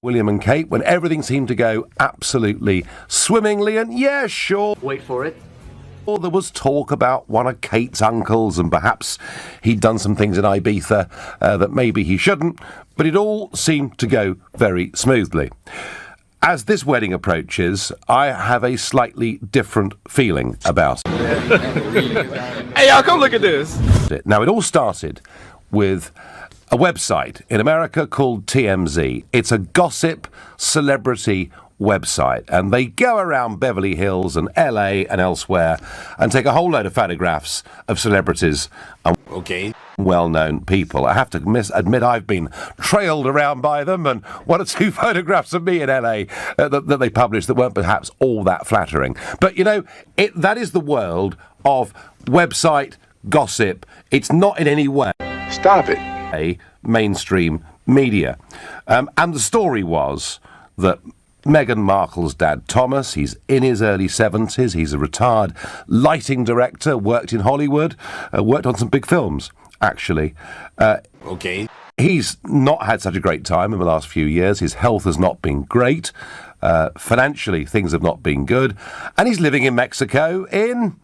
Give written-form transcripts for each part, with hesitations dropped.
William and Kate, when everything seemed to go absolutely swimmingly, and yeah, sure. Wait for it. Or there was talk about one of Kate's uncles, and perhaps he'd done some things in Ibiza that maybe he shouldn't, but it all seemed to go very smoothly. As this wedding approaches, I have a slightly different feeling about it. Hey, y'all, come look at this. Now, it all started with a website in America called TMZ. It's a gossip celebrity website, and they go around Beverly Hills and LA and elsewhere and take a whole load of photographs of celebrities and well-known people. I have to admit I've been trailed around by them, and one or two photographs of me in LA that they published that weren't perhaps all that flattering. But, you know, that is the world of website gossip. It's not in any way... Stop it. ...a mainstream media. And the story was that Meghan Markle's dad, Thomas, he's in his early 70s. He's a retired lighting director, worked in Hollywood, worked on some big films, actually. He's not had such a great time in the last few years. His health has not been great. Financially, things have not been good. And he's living in Mexico in,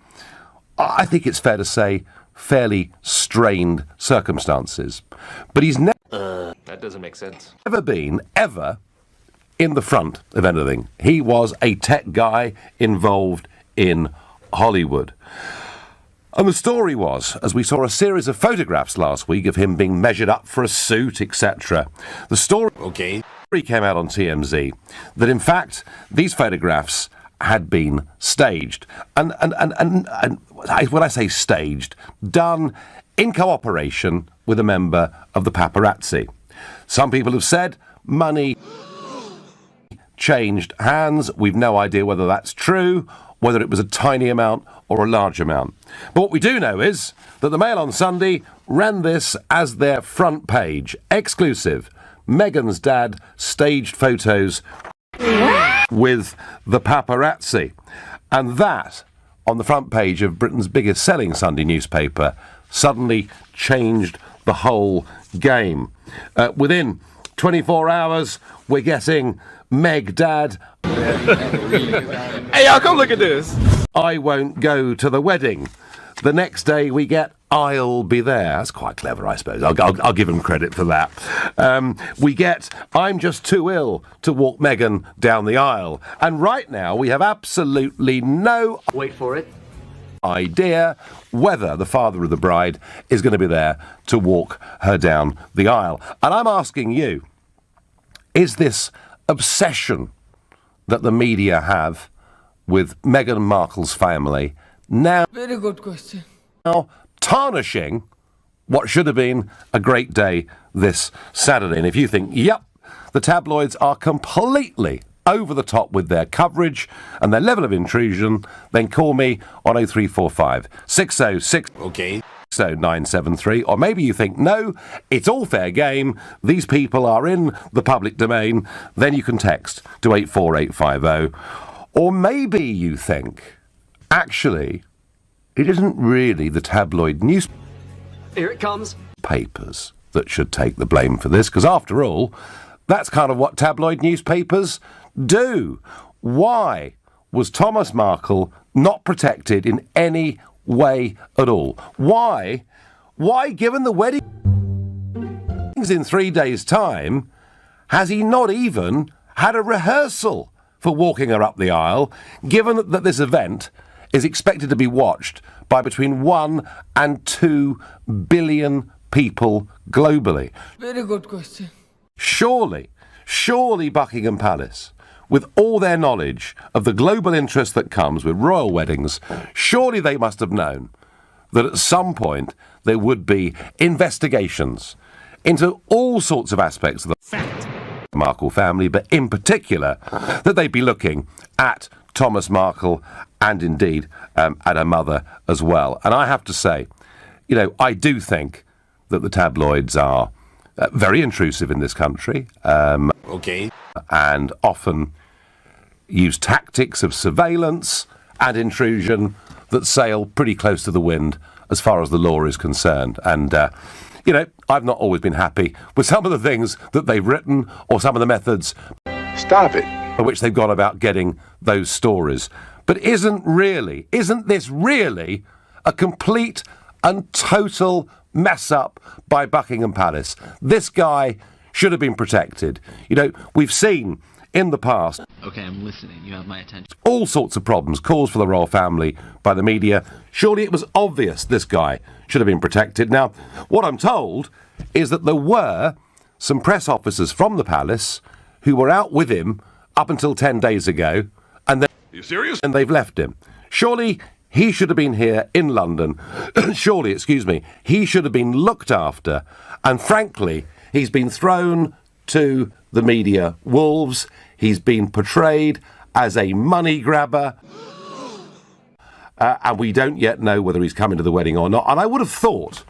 I think it's fair to say, fairly strained circumstances. But he's That doesn't make sense. never been, ever, in the front of anything. He was a tech guy involved in Hollywood. And the story was, as we saw a series of photographs last week of him being measured up for a suit, etc., the story came out on TMZ that, in fact, these photographs had been staged. And when I say staged, done in cooperation with a member of the paparazzi. Some people have said money changed hands. We've no idea whether that's true, whether it was a tiny amount or a large amount. But what we do know is that the Mail on Sunday ran this as their front page. Exclusive. Meghan's dad staged photos with the paparazzi. And that, on the front page of Britain's biggest selling Sunday newspaper, suddenly changed the whole game. Within 24 hours, we're getting Meg Dad. Hey, y'all, come look at this. I won't go to the wedding. The next day we get I'll be there. That's quite clever, I suppose. I'll give him credit for that. We get I'm just too ill to walk Meghan down the aisle. And right now we have absolutely no... Wait for it. ...idea whether the father of the bride is going to be there to walk her down the aisle. And I'm asking you, is this obsession that the media have with Meghan Markle's family now... Very good question. ...now tarnishing what should have been a great day this Saturday? And if you think, yep, the tabloids are completely over the top with their coverage and their level of intrusion, then call me on 0345 606 973, or maybe you think, no, it's all fair game, these people are in the public domain, then you can text to 84850. Or maybe you think, actually, it isn't really the tabloid Here it comes. newspapers that should take the blame for this, because after all, that's kind of what tabloid newspapers do. Why was Thomas Markle not protected in any way at all? Why, given the wedding in 3 days' time, has he not even had a rehearsal for walking her up the aisle, given that this event is expected to be watched by between 1 and 2 billion people globally? Very good question. Surely Buckingham Palace, with all their knowledge of the global interest that comes with royal weddings, surely they must have known that at some point there would be investigations into all sorts of aspects of the Markle family, but in particular that they'd be looking at Thomas Markle and indeed at her mother as well. And I have to say, you know, I do think that the tabloids are very intrusive in this country. And often use tactics of surveillance and intrusion that sail pretty close to the wind as far as the law is concerned. And, you know, I've not always been happy with some of the things that they've written or some of the methods Stop it. by which they've gone about getting those stories. But isn't this really a complete and total mess up by Buckingham Palace? This guy should have been protected. You know, we've seen in the past Okay, I'm listening. You have my attention. all sorts of problems caused for the royal family by the media. Surely it was obvious this guy should have been protected. Now, what I'm told is that there were some press officers from the palace who were out with him up until 10 days ago, and then You serious? and they've left him. Surely he should have been here in London. Surely, he should have been looked after. And frankly, he's been thrown to the media wolves. He's been portrayed as a money grabber. And we don't yet know whether he's coming to the wedding or not. And I would have thought,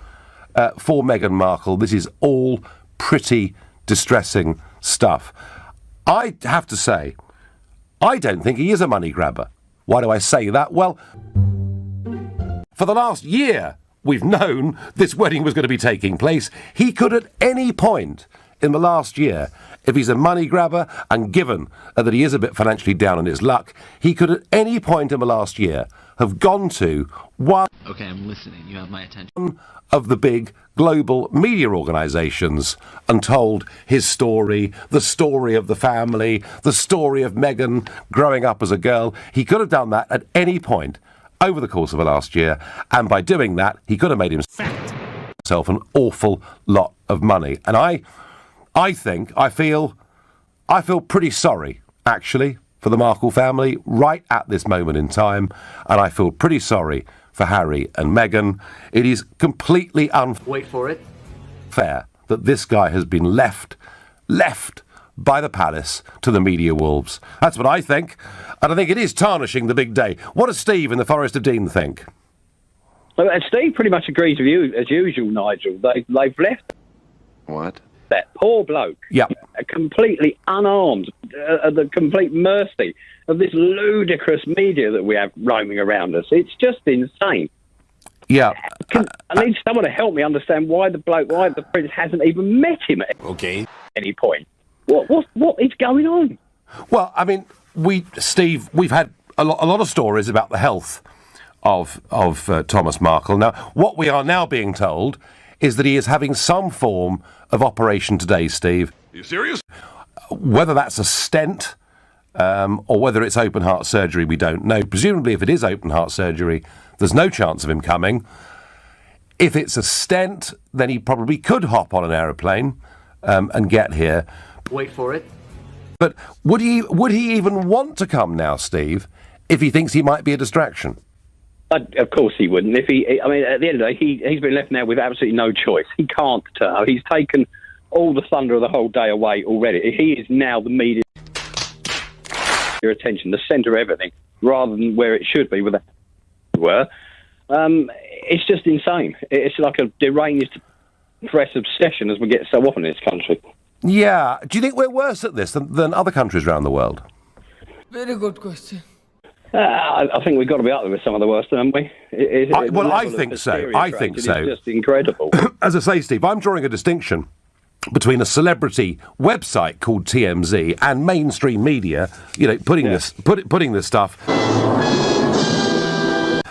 for Meghan Markle, this is all pretty distressing stuff. I have to say, I don't think he is a money grabber. Why do I say that? Well, for the last year, we've known this wedding was going to be taking place. He could at any point in the last year, if he's a money grabber, and given that he is a bit financially down on his luck, he could at any point in the last year have gone to one Okay, I'm listening. You have my attention. of the big global media organisations and told his story, the story of the family, the story of Meghan growing up as a girl. He could have done that at any point over the course of the last year, and by doing that, he could have made himself an awful lot of money. And I feel pretty sorry, actually, for the Markle family right at this moment in time, and I feel pretty sorry for Harry and Meghan. It is completely Wait for it. unfair that this guy has been left by the palace to the media wolves. That's what I think, and I think it is tarnishing the big day. What does Steve in the Forest of Dean think? Well, and Steve pretty much agrees with you as usual, Nigel. They've left What? that poor bloke Yep. completely unarmed, at the complete mercy of this ludicrous media that we have roaming around us. It's just insane. Yeah. I need someone to help me understand why the prince hasn't even met him at any point. What is going on? Well, I mean, Steve, we've had a lot of stories about the health of Thomas Markle. Now, what we are now being told is that he is having some form of operation today, Steve. You serious? Whether that's a stent or whether it's open heart surgery, we don't know. Presumably, if it is open heart surgery, there's no chance of him coming. If it's a stent, then he probably could hop on an aeroplane and get here. Wait for it. But would he even want to come now, Steve, if he thinks he might be a distraction? Of course he wouldn't. At the end of the day, he's been left now with absolutely no choice. He can't turn up. He's taken all the thunder of the whole day away already. He is now the media attention, the centre of everything, rather than where it should be, where they were. It's just insane. It's like a deranged press obsession, as we get so often in this country. Yeah. Do you think we're worse at this than other countries around the world? Very good question. I think we've got to be up there with some of the worst, haven't we? I think so. I think so. It's just incredible. As I say, Steve, I'm drawing a distinction between a celebrity website called TMZ and mainstream media, putting this stuff,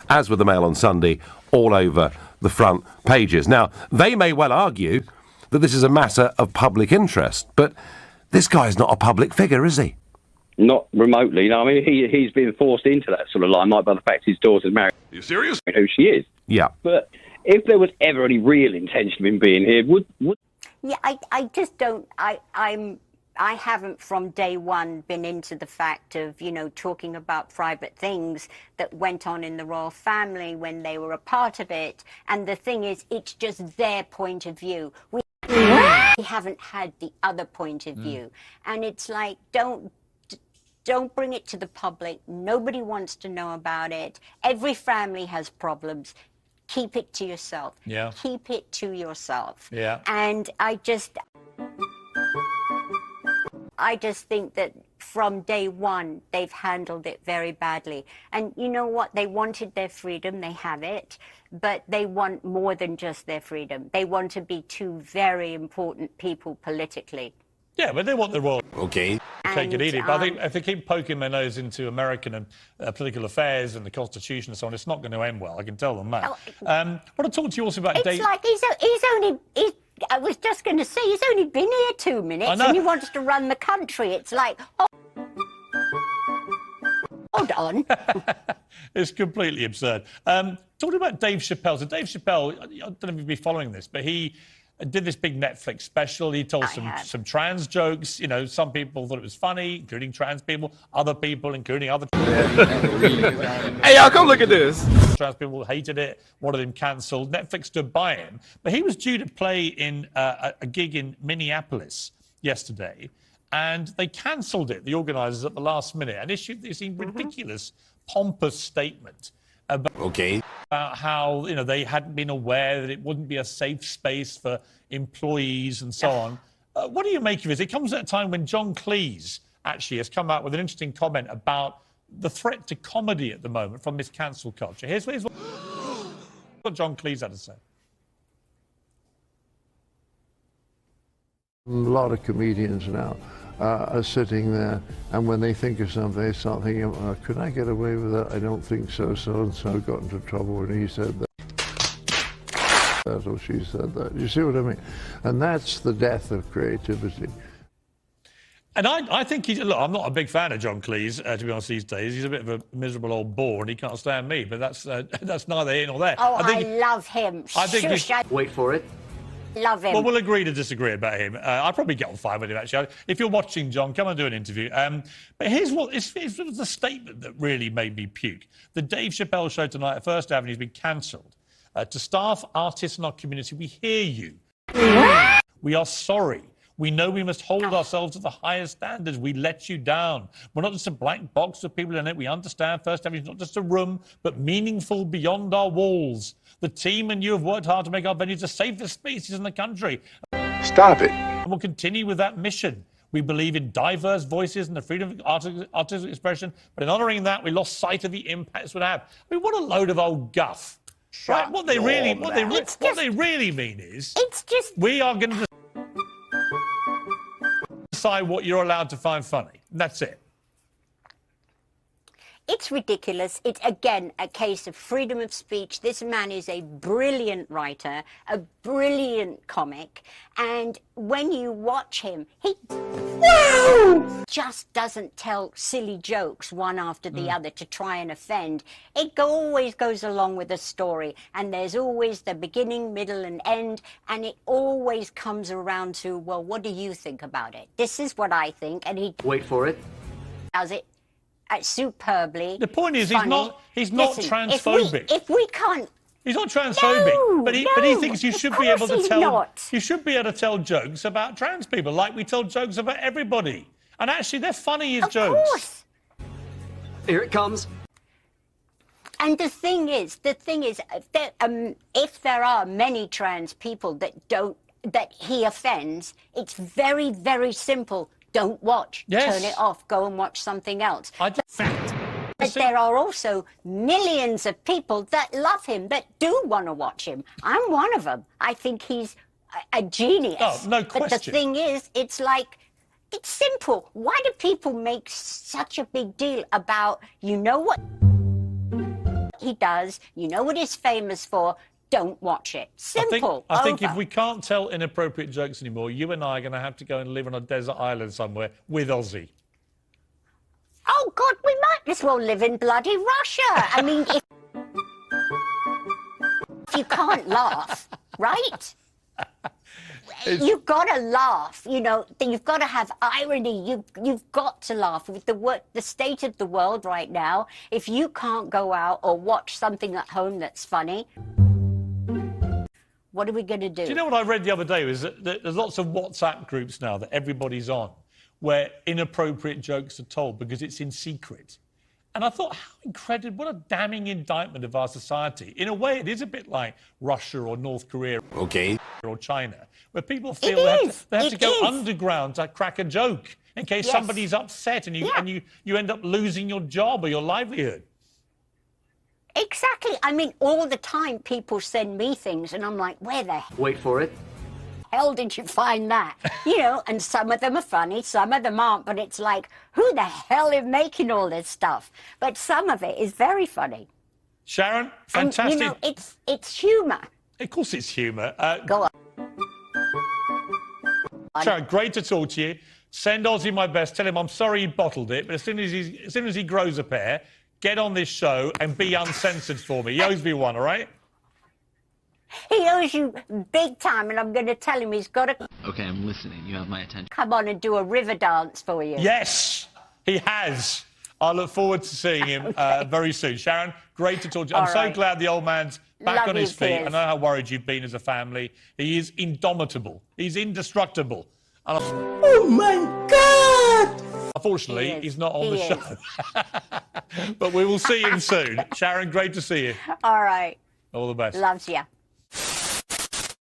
as with the Mail on Sunday, all over the front pages. Now, they may well argue that this is a matter of public interest, but this guy's not a public figure, is he? Not remotely. No, I mean, he's been forced into that sort of limelight by the fact his daughter's married. You serious? Who she is. Yeah. But if there was ever any real intention of him being here, would... Yeah, I just don't. I haven't from day one been into the fact of, talking about private things that went on in the royal family when they were a part of it. And the thing is, it's just their point of view. We haven't had the other point of view. And it's like, don't bring it to the public. Nobody wants to know about it. Every family has problems. Keep it to yourself. Yeah. Keep it to yourself. Yeah. And I just think that from day one, they've handled it very badly. And you know what? They wanted their freedom. They have it. But they want more than just their freedom. They want to be two very important people politically. Yeah, but they want the royal. Okay. Take it easy. But I think if they keep poking their nose into American and political affairs and the Constitution and so on, it's not going to end well. I can tell them that. I want to talk to you also about It's Dave. like I was just going to say, he's only been here 2 minutes and he wants to run the country. It's like, hold on. It's completely absurd. Talking about Dave Chappelle. So Dave Chappelle, I don't know if you've been following this, but he did this big Netflix special. He told some trans jokes. You know, some people thought it was funny, including trans people. Other people, including other Hey, y'all, come look at this. trans people, hated it, wanted him cancelled. Netflix stood by him. But he was due to play in a gig in Minneapolis yesterday, and they cancelled it, the organisers, at the last minute, and issued this ridiculous, pompous statement about how, you know, they hadn't been aware that it wouldn't be a safe space for employees and so on. What do you make of it? It comes at a time when John Cleese actually has come out with an interesting comment about the threat to comedy at the moment from this cancel culture. Here's what John Cleese had to say. A lot of comedians now are sitting there, and when they think of something, they start thinking, could I get away with that? I don't think so. So-and-so got into trouble when he said that, or she said that. You see what I mean? And that's the death of creativity. And I think he's... Look, I'm not a big fan of John Cleese, to be honest, these days. He's a bit of a miserable old bore, and he can't stand me, but that's neither here nor there. Oh, I love him. Wait for it. Love him. Well, we'll agree to disagree about him. I'll probably get on fine with him, actually. If you're watching, John, come and do an interview. But here's the statement that really made me puke. The Dave Chappelle show tonight at First Avenue has been cancelled. To staff, artists, and our community, we hear you. We are sorry. We know we must hold ourselves to the highest standards. We let you down. We're not just a blank box with people in it. We understand First Avenue is not just a room, but meaningful beyond our walls. The team and you have worked hard to make our venues the safest spaces in the country. Stop it. And we'll continue with that mission. We believe in diverse voices and the freedom of artistic expression, but in honouring that, we lost sight of the impacts it would have. I mean, what a load of old guff. Right? What they really mean is, it's just, we are going to decide what you're allowed to find funny. That's it. It's ridiculous. It's, again, a case of freedom of speech. This man is a brilliant writer, a brilliant comic, and when you watch him, he just doesn't tell silly jokes one after the other to try and offend. It always goes along with the story, and there's always the beginning, middle, and end, and it always comes around to, well, what do you think about it? This is what I think, and he Wait for it. does it superbly. The point is, funny. he's not Listen, transphobic. If we can't, he's not transphobic, No, but he thinks you of should be able course to he's tell. not. You should be able to tell jokes about trans people, like we tell jokes about everybody. And actually, they're funny as of jokes. course. Here it comes. And the thing is, if there are many trans people that he offends, it's very, very simple. Don't watch. Yes. Turn it off. Go and watch something else. Fact. But there are also millions of people that love him, that do want to watch him. I'm one of them. I think he's a genius. Oh, no question. But the thing is, it's like, it's simple. Why do people make such a big deal about, you know what he does, you know what he's famous for, don't watch it. Simple. I think if we can't tell inappropriate jokes anymore, you and I are going to have to go and live on a desert island somewhere with Ozzy. Oh, God, we might as well live in bloody Russia. I mean, if you can't laugh, right? You've got to laugh, you know, you've got to have irony, you've got to laugh. With the state of the world right now, if you can't go out or watch something at home that's funny, what are we going to do? Do you know what I read the other day? Was that there's lots of WhatsApp groups now that everybody's on, where inappropriate jokes are told because it's in secret. And I thought, how incredible, what a damning indictment of our society. In a way, it is a bit like Russia or North Korea. Okay. Or China, where people feel they have to go underground to crack a joke in case somebody's upset and you end up losing your job or your livelihood. Exactly. I mean, all the time people send me things and I'm like, where the Wait for it. hell did you find that? You know, and some of them are funny, some of them aren't, but it's like, who the hell is making all this stuff? But some of it is very funny. Sharon, fantastic. And, you know, it's humour. Of course it's humour. Go on. Sharon, great to talk to you. Send Ozzy my best. Tell him I'm sorry he bottled it, but as soon as he grows a pair, get on this show and be uncensored for me. He owes me one, all right? He owes you big time, and I'm going to tell him he's got to Okay, I'm listening. You have my attention. come on and do a river dance for you. Yes, he has. I look forward to seeing him very soon. Sharon, great to talk to you. I'm All so right. glad the old man's back Love on you, his feet. Piers. I know how worried you've been as a family. He is indomitable. He's indestructible. And Oh my God! unfortunately, He is. he's not on He the is. show. But we will see him soon. Sharon, great to see you. All right. All the best. Loves you.